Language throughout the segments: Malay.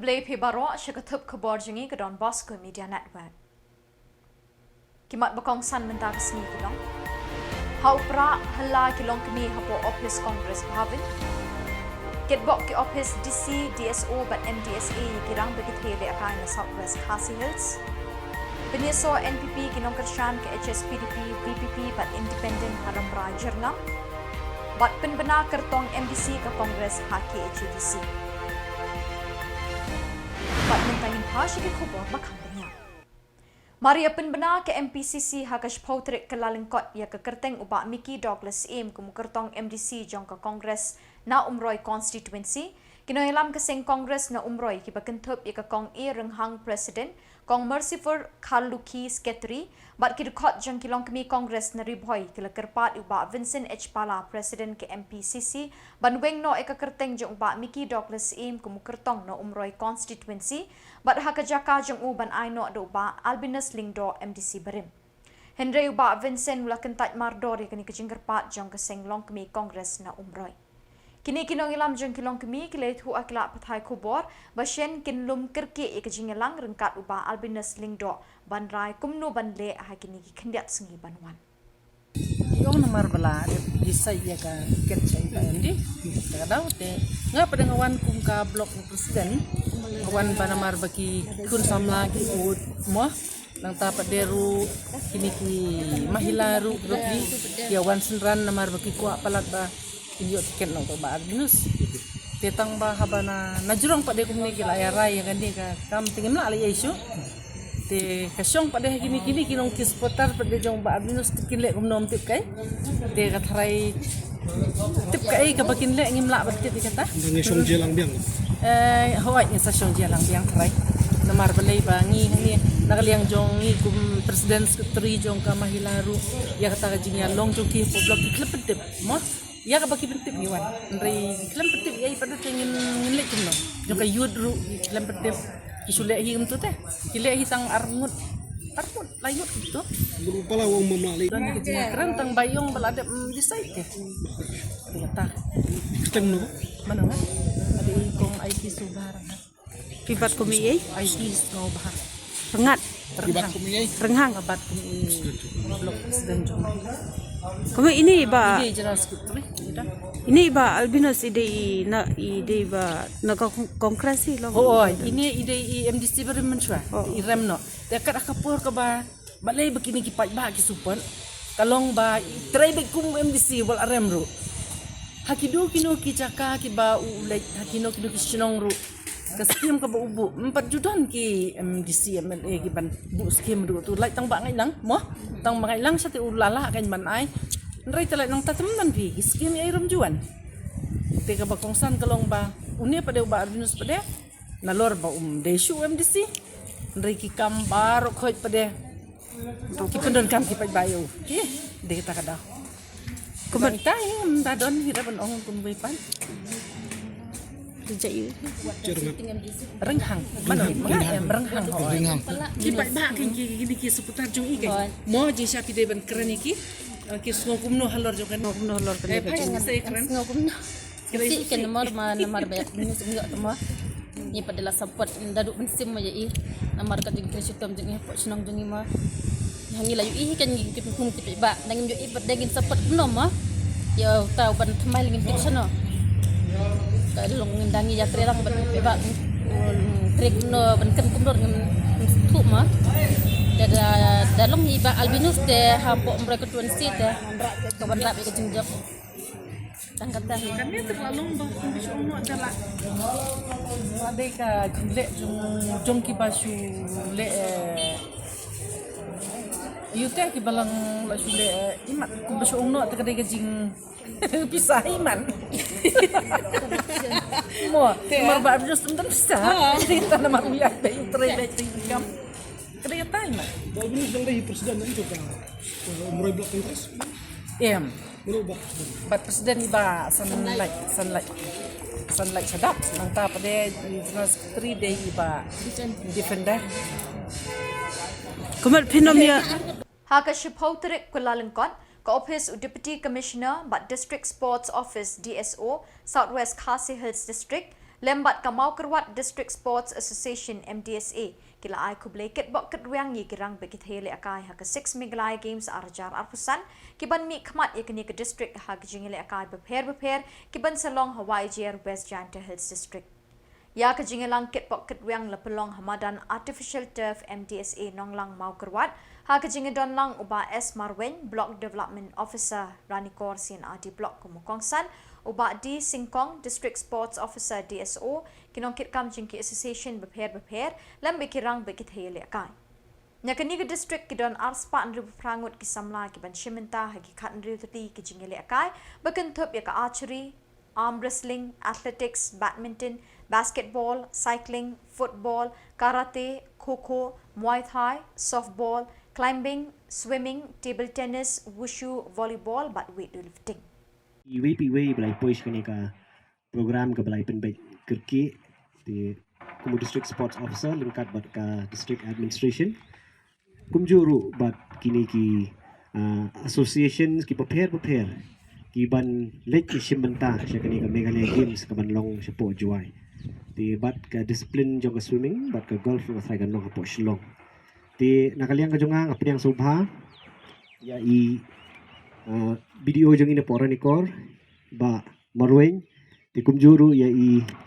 Blay Pibaro, Shakatup Khuborjylla ke Donbosco Media Network. Kimat bakong san mentas ni kilong. Haupra hala kilong kini hapo Office Congress Bhavin. Kitbok ki Office DC, DSO but MDSA kirang begitele akan na Southwest Khasi Hills. Beniso NPP kinong kersyan ke HSPDP, VPP but Independent Haramra Jylla. Bat penbena kertong MDC ke Kongres HKHDC. Bat mentangin pasya ke Khubor bakambanya. Maria penbena ke MPCC hakash pautrik KYLLALYNKKOT ya ke kerteng ubak Mickey Douglas Aim ke kertong MDC jong ke Kongres na umroy constituency. Kinoilam keseng Kongres na umroy ki bakentup ya ke kong renghang President kong Merciful Khaluki Sketri bat kidukot jang kilong kemi Kongres na ribhoy kila kerpat ubak Vincent H. Pala President ke MPCC banweng no eka kerteng jang ubak Mickey Douglas Aim ke mukertong na umroy constituency bat hakajaka jang uban aino do ubak Albinus Lingdo MDC Berim. Henry ubak Vincent mula kentat mardori kini kejing kerpat jang keseng long kemi Kongres na umroy. Kini kinong ilam jeng kilong kemi kilet hu akla pathai Khubor basyen kinlum kerki ikajingelang rengkat uba Albinus Lingdo banrai kumno banle hakini kendiat sengi banwan. Yung nomor bala disay ya ka ket say pa hindi kada te nga pada ngawan kum ka blok presiden ngawan pa namar baki kun Samla ki ud mo nang tapat deru kini ki mahilaru rukdi ya wan senran namar baki kuak palag ba iyo tiket no ba Albinus tetang ba habana najurang pa de kumni kila rai yang kandi ka kam tingin la ali isu te kasyong pa de kini kinong kispotar pa de jong ba Albinus tikile kumnom tip kai te ka tharai tip kai ka bakin le ngimla ba tip kata ngi song Jylla biang hoi ni sa song Jylla biang tharai namar balai ba ngi nakaliang jong ngi kum presiden sekretari jong ka mahilaru ya kata ka jingya long jong ki blok klepetip mo ya ka baki pentip iwan ndai klem pentip ai pada tengin ngilik no jo ka yudru klem pentip kisule hi umtu teh kile hi tang arngut layut gitu berupa lah wong memali dan kejinga keren tang bayong balade disai ke kata keteng no mana kan ada ikong IT subar Pibat kumi IT no bahar rengat ribat kumi renghang abat kumi blok presiden jong kumi ini ba ide jelas kutri ini ba Albinus ide ba naga kongresi lo oh ini ide MDC bermentua irem no dekat akapur ke ba balai begini kipat ba ki supan kalong ba try be kum MDC wal arem ru hakido kino ki caka ki ba ulai hakino kino ki Shillong ru kaskim ka ba ubu 4 jutaan ki MDC MLA ki ban bu skim ru tu lai tang ba ngai lang mo tang ba ngai lang sa ti ulala kan man ai nrai talai nang tatemnan pi skim ai rum juan te ka ba kongsan kalong ba unia pada ba Albinus pada nalor ba deshu MDC nrai ki kambar khoi pada ki pendon kam ki pai bayo ki de ta kada kuman tai ta don hira ban ong kum bai pan jai renghang mana renghang ki pai ba ki seputar jong i kai mo je sya ki de ban keren iki ki sngom no halor jong kan no halor kan Pai ngasih ngogum si ikan nomor banyak ini semua semua ni pada lah support daduk bensim aja i nomor kat jeng syutam jeng pot senang jeng ma yang layu i kan ki pung ti ba dangin jo i dagin support no ma ya tahu ban thamai lingin pik sono long ndangi ya trerang ban ba trek no ban kan kumdor tu ma dalong i ba Albinus de hapo mereka constituency de kawan rap ke jengjak tangkatan kami terlalu bagus ono adalah ada ka jile jong ki basu le yute ki balang la sule imat ku basu ono ta kadai gajing pisah iman mo mar ba just ndan pisah kita nama kuya da yutre da tingkam kadai tai man Albinus dang dai presiden itu kan umroy blok Kongres berubah but presiden iba sunlight sedap nang ta pada jelas 3 day iba defender kumat pinomia Hakash pautrik KYLLALYNKKOT ke Office Deputy Commissioner but District Sports Office DSO Southwest Khasi Hills District Lembat Kamau Kerwat District Sports Association MDSA kila ai kublai ket bok ket ruang ye kirang bekit hele akai ha ke 6 Meghalaya Games arjar arpusan kiban mi khmat ye kini ke district ha ke jingile akai beper kiban Shillong Hawaii JR West Giant Hills District. Ya ke jingelang ket bok ket ruang lepelong hamadan artificial turf MDSA nonglang mau kerwat ha ke jingedon lang uba S Marwen Block Development Officer Ranikor CNRD Block Kumukongsan uba D Singkong District Sports Officer DSO kinong kit kam jingki association beper lam bekirang bekit hele akai. Nyakani ke district kidon arspa andru prangut ki Samla ki ban shimenta hagi khat andru tati ki jingele akai bekentup ya ka archery, arm wrestling, athletics, badminton, basketball, cycling, football, karate, kho-kho, muay thai, softball, climbing, swimming, table tennis, wushu, volleyball, but weightlifting. Iwi belai push kini ka program ke belai penbaik kerki di Khubor District Sports Officer lingkat bat ka District Administration kumjuru bat kini ki association ki prepare ki ban lek ki shimenta syakani ka Meghalaya Games ka ban long syapo juai di bat ka disiplin jong ka swimming bat ka golf ka sai kan long hapo Shillong di nakaliang ka jonga apa yang subha ya video jong ina pora nikor ba marweng di kumjuru ya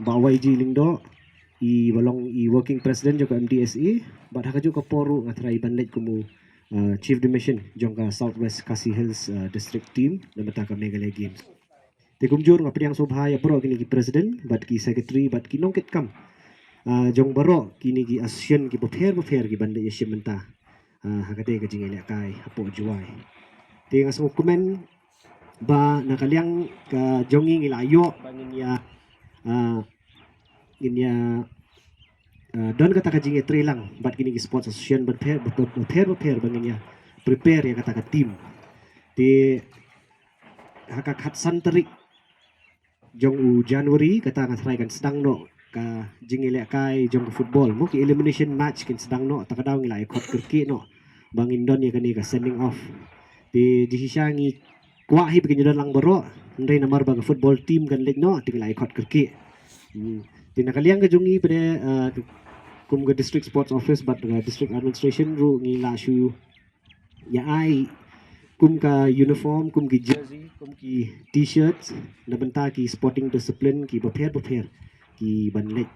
ba YG lingdo balong working president juga MDSE ba hakaju ka poru ngatrai banlet kumu chief dimission jong ka Southwest Khasi Hills district team na mata ka Meghalaya Games di kumjur ngapri yang subha ya bro kini ki president bat ki secretary bat ki nongket kam jong baro kini ki asian ki befer ki bandet ya shimenta hakate ka jingele kai hapo juai di ngasung komen ba nakaliang ka jongi ngilayo bangin ya don kata ka jinge trelang bat kini ki sports association befer bangin ya prepare ya kata ka team di haka khat santerik jong u January kata ngasrai kan sedang no ka jingile kai jong ka football mo ki elimination match kan sedang no takadaw ngilay kot kerki no bangin don ya kani ka sending off di dihisangi kwa hi bikin don lang baro ndai namar bang football team kan leg no tingilay kot kerki di nakaliang ka jongi pada kum ka district sports office bat district administration ru ngila shu ya ai kum ka uniform kum ki jersey kum ki t-shirts na benta ki sporting discipline ki beper ki banlet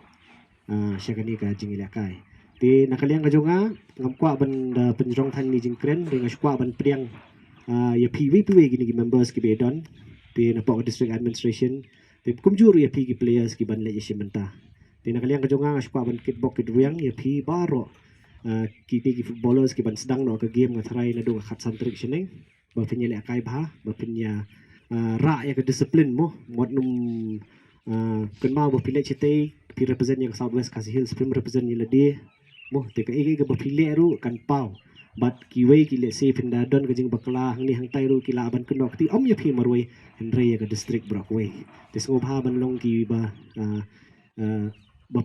syakani ka jingila kai ti nakaliang ka jonga ngamkwa ban penjrong than ni jingkren dengan skwa ban priang ya PW gini ki members ki bedon ti napok district administration ti kumjur ya ki players ki banlet yeshimenta ti nakaliang ka jonga skwa ban kitbok ki druang ya pi baro ki footballers ki ban sedang no ka game ngatrai na do khat santrik sheneng ba pinya le kai ba pinya ra ya ka discipline mo mod num kan mau ba pile chete pi represent yang Southwest Khasi Hills film represent ni lede mo te ka ege ba pile ru kan pau bat kiwei ki le se pinda don ka jing bakla hang ni hang tai ru ki la ban kenok ti om ya pi marwei henry ya ka district brockway te sngop ha ban long ki ba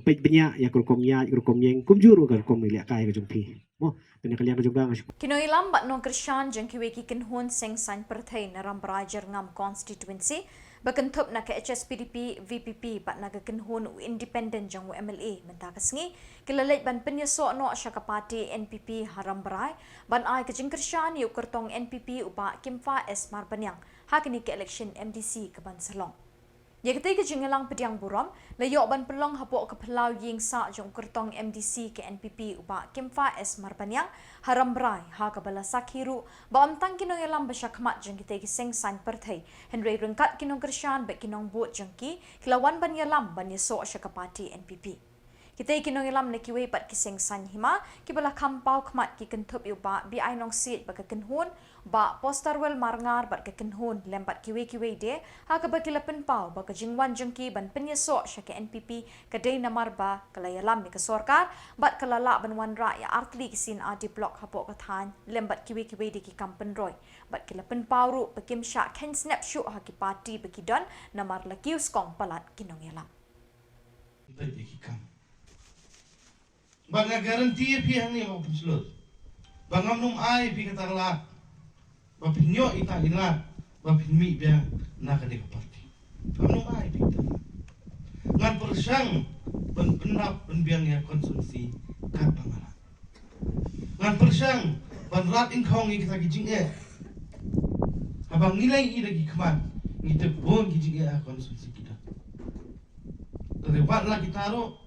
pej benya ya kurkom yeng kumjuru kan kom ile kai ka jung pi mo tene kalian ka juga ngas Kinoilam bat nong Krishan jeng kiwe ki kinhun seng san perthai na Rambrajar ngam constituency bakentup na ke HSPDP VPP bat na kinhun independent jeng MLA menta kasngi kilalait ban penyeso no syakapati NPP Harambrai ban ai ke jeng Krishan yu kertong NPP uba Kimfa S Marbanyang hakini ke election MDC ke ban Shillong. Ya ketika jingelang pediang buram, layok ban pelong hapok ke pelau ying sa jong kertong MDC ke NPP uba Kimfa S Marbanyang Harambrai ha ke bala sakhiru ba amtang kinong elam basyakmat jeng kita seng san perthai Henry rengkat kinong kersyan bek kinong bot jengki kilawan ban yalam ban yeso syakapati NPP. Kita kinong ilam na kiwe pat kiseng san hima kibala kampau kmat ki kentup yu ba bi ai nong sit ba kenhun ba poster wel marngar ba kenhun lempat kiwe de ha ka ba kilapen pau ba jingwan jengki ban penyeso sya ke NPP ka dei namar ba kalayalam ni ka sorkar bat kalala ban wan ra ya artli kisin adi block hapok ka than lembat kiwe di ki kampen roy bat kilapen pau ru ba kim sya ken snap shoot ha ki party ba kidon namar la kius kong palat kinong ilam. Banga garanti pi hang ni mo penslot. Bangam num ai pi kata la. Ba pinyo ita ina. Ba pinmi bia na ka de parti. Bangam num ai pi ta. Ngan persang benap benbiang ya konsumsi kat bangala ngan persang banrat ingkong kita gijing habang nilai i lagi keman ngite bon gijing konsumsi kita terlewat lah kita ro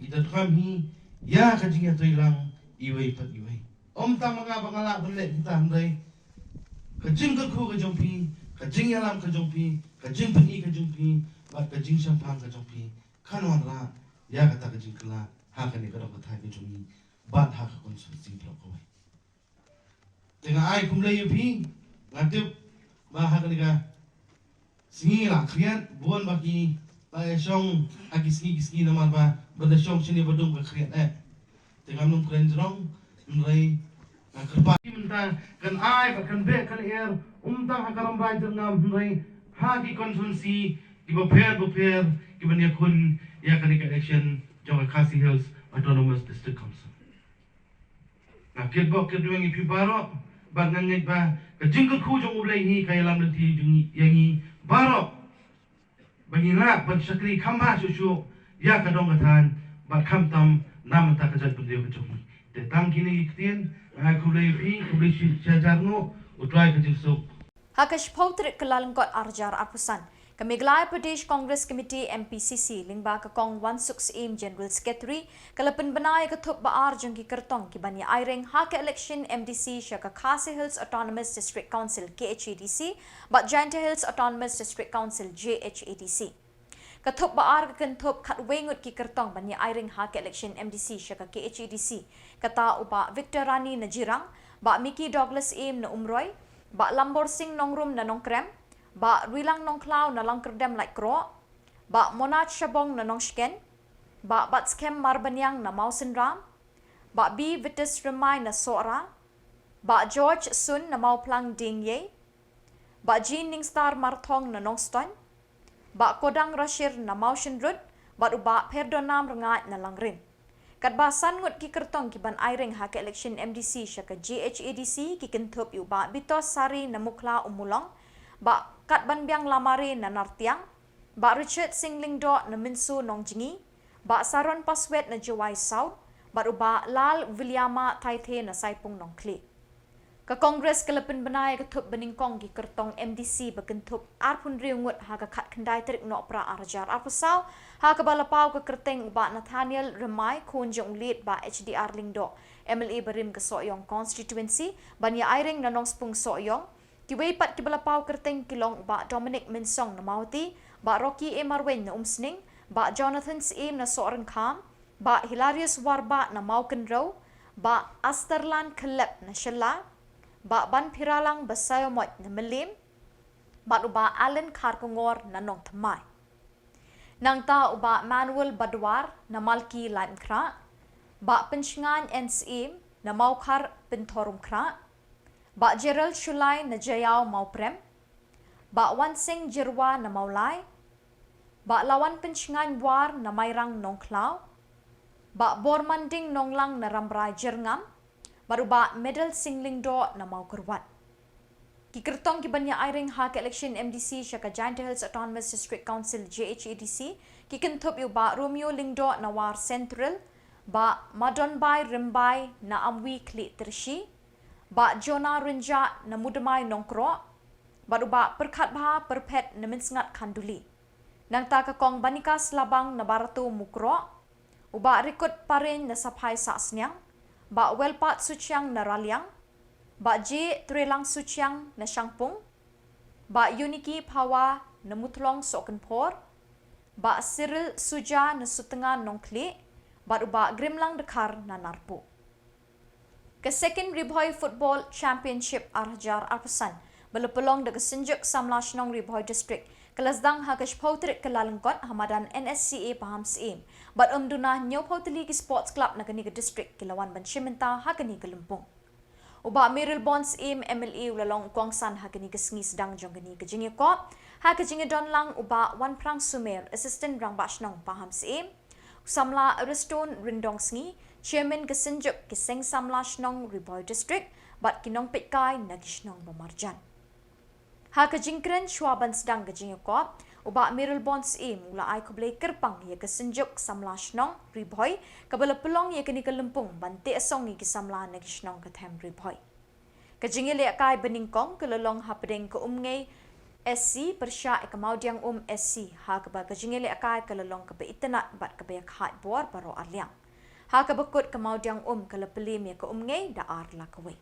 kita kami ya kajing ya toilang iwai pat iwai om ta mga bangala benlek kita handai kajing kerku kajongpi kajing yalam kajongpi kajing peni kajongpi bat kajing sampang kajongpi kanwan ra ya kata kajing kela hakani kadok katai kajongni bat hak konsumsi blok koi tengah ai kumlai yupi ngatip bahak ka singi la kriat buan baki lai song agi namar ba benda song sini badung ka kriat tengah num kren jerong nrai kerpa minta kan ai kan be kan umtang hakaram rai jernam nrai hagi konsumsi di beper di bania kun ya kan election jong Khasi Hills Autonomous District Council na kirbok kirduang ipi barok bag nangit ba kajingkut khu jong ulai hi kaya lam nanti yangi barok bangina ban sakri khamba susu ya kadong katan ba khamtam nam ta kajat bundio kajong te tang kini iktien kulai pi kulai chajarno utrai kajing sok Hakash Pautrik KYLLALYNKOT arjar apusan ke Meghalaya Pradesh Congress Committee MPCC lingba ke Kong 16 Aim General Secretary kalapan benai ke thup baar jengki kertong ki bani airing hak election MDC syaka Khasi Hills Autonomous District Council KHADC bat Jylla Hills Autonomous District Council JHADC ke thup baar ke thup khat wengut ki kertong bani airing hak election MDC syaka KHADC kata uba Victor Rani Najirang ba Mickey Douglas Aim na umroy ba Lambor Singh nongrum na nongkrem ba Rilang nong Klau na lang kerdem like kro ba Monat Shabong na nong shken ba Batskem Marbanyang na Mausen Ram ba B Vitus Remai na Sora ba George Sun na Mauplang Dingye ba Jean Ningstar Marthong na nong Ston ba Kodang Rashir na Mausen Rud ba uba Perdonam Rangat na lang rin Kadbasan ngut ki kertong ki ban airing hak election MDC syaka JHADC ki kentup uba Bitos Sari na Mukla Umulong ba kat ban biang lamari na Nartiang ba Richard Singlingdo na Minsu Nong Jingi ba Saron Paswet na Jawai South ba uba Lal Vilyama Taithe na Saipung Nong Kli ka Congress kalapan banay katup baningkong ki kertong MDC bakentup arpun riungut ha ka kat kendai terik no pra arjar arpasaw ha ka balapaw ka kerteng uba Nathaniel Remai kunjong lead ba HDR Lingdo MLA Barim ka Soyong constituency banya airing na nong spung Soyong Kiway pat kibalapaw kerteng kilong ba Dominic Minsong na Mauti, ba Rocky A. Marwen na Umsning, ba Jonathan Aim na Soren Kham, ba Hilarious Warba na Mauken Row, ba Asterlan Kalep na Shilla, ba Ban Piralang Basayomot na Melim, ba uba Allen Karkongor na Nong Tamay. Nang ta uba Manuel Badwar na Malki Laimkra, ba Pinshingan NSAIM na Maukar Pintorum Kra, ba Gerald Shulay na Jayaw Mauprem, ba Wansing Jirwa na Maulay, ba Lawan Pinshingan War na Mayrang Nongklaw, ba Bormanding Nonglang na Rambray Jirngam, baru ba Medal Singlingdo na Maukurwat. Kikertong kibanya airing hak election MDC syaka Jylla Hills Autonomous District Council JHADC, kikentup yu ba Romeo Lingdo na War Central, ba Madonbay Rimbay na Amwi Kli Tershi, ba Jonah Rinja na Mudamay Nongkro, baru ba Perkat Baha Perpet na Minsngat Kanduli. Nang takakong Banikas Labang na Barato Mukro, uba Rikut Parin na Saphay Sasnyang, ba Welpat Sucyang na Ralyang, ba J. Trelang Sucyang na Shangpung, ba Uniki Pawa na Mutlong Sokenpor, ba Cyril Suja na Sutengan Nongkli, baru ba Grimlang Dekar na Narpo. Ke second Ribhoy Football Championship arjar arpasan belapelong de kesenjuk Samla Shillong Ribhoy District kelasdang hakash pautrik KYLLALYNKOT hamadan NSCA paham seim bat umduna nyo pautli ki sports club na kani ke district kilawan banshimenta hakani ke Lumpung uba Miril Bonds aim MLA ulalong kuangsan hakani ke sengi sedang jong kani ke jingi ko hakajingi donlang uba Wan Prang Sumer assistant rang bashnong paham seim Samla Ariston Rindong Sengi Chairman kesenjuk kiseng Samla Shillong Ribhoy District bat kinong pitkai na kisnong Bamarjan. Ha kajingkren syuaban sedang kajingko Uba Mirul Bonds mula ai kublai kerpang ia kesenjuk Samla Shillong Riboy kabala pelong ia kini kelempung bante asong ia Samla negi Shillong ke Them Riboy. Kajingi le kai beningkong kelolong hapdeng ke umngai SC persya ekmaudiang SC ha keba kajingi le kai kelolong ke itenat bat ke bayak hat bor baro arliang. Ha kebekut kemaudiang kelepelim ia ke umngai daar lakwe.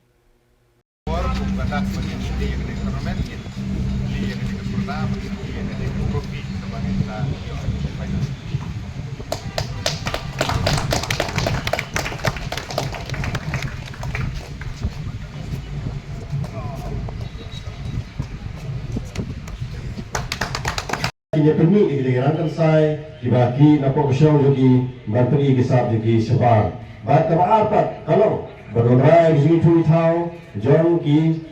Batas bagian ini yang ada ekonomi, ini yang ada kesempatan, ini yang ada ekonomi sebagai kita banyak. Ini perni di rangkaian saya dibagi napok besar juga menteri kisah juga sebar. Baik apa kalau berdorang di sini tahu jom ki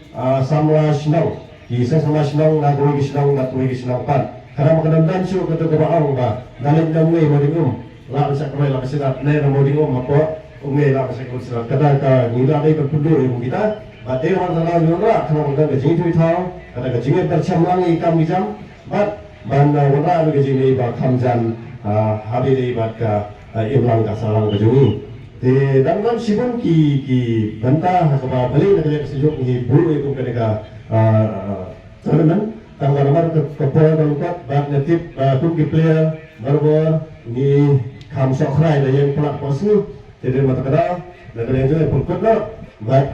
Samla Shillong ki Samla Shillong nagoi ki Shillong natui ki Shillong pan karena makanan dan su kata kebaang ba dalam damai modingum la bisa kemai la bisa ne modingum apa umai la bisa kemai kata ka nila dai berpedur ibu kita ba dai orang tanah yura karena makanan di sini tahu kata ka jingat tercamlang ikam bijam ba ban wala lu ke sini ba kamjan habi dai ba ka imlang ka salang ke jungi di dalam sibun ki bantah atau balik negara sejuk ni bulu itu mereka tournament tanggal nomor Khubor berlukat bak natif kuki player berbuat ni kam sokrai dan yang pelak posu jadi mata kedal negara yang juga berlukat nak bak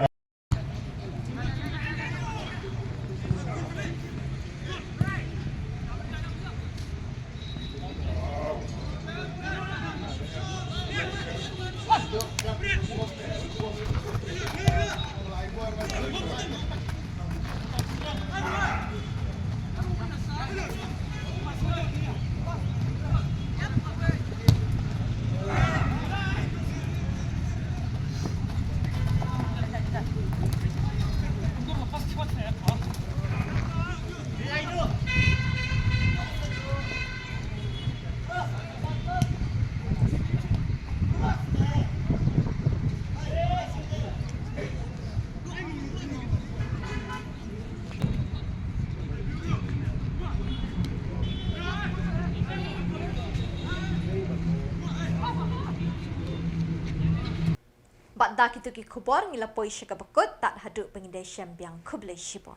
Bat dak itu ki Khubor ngilapoi syaka bekut tak haduk pengidai syambiang kublai shibon.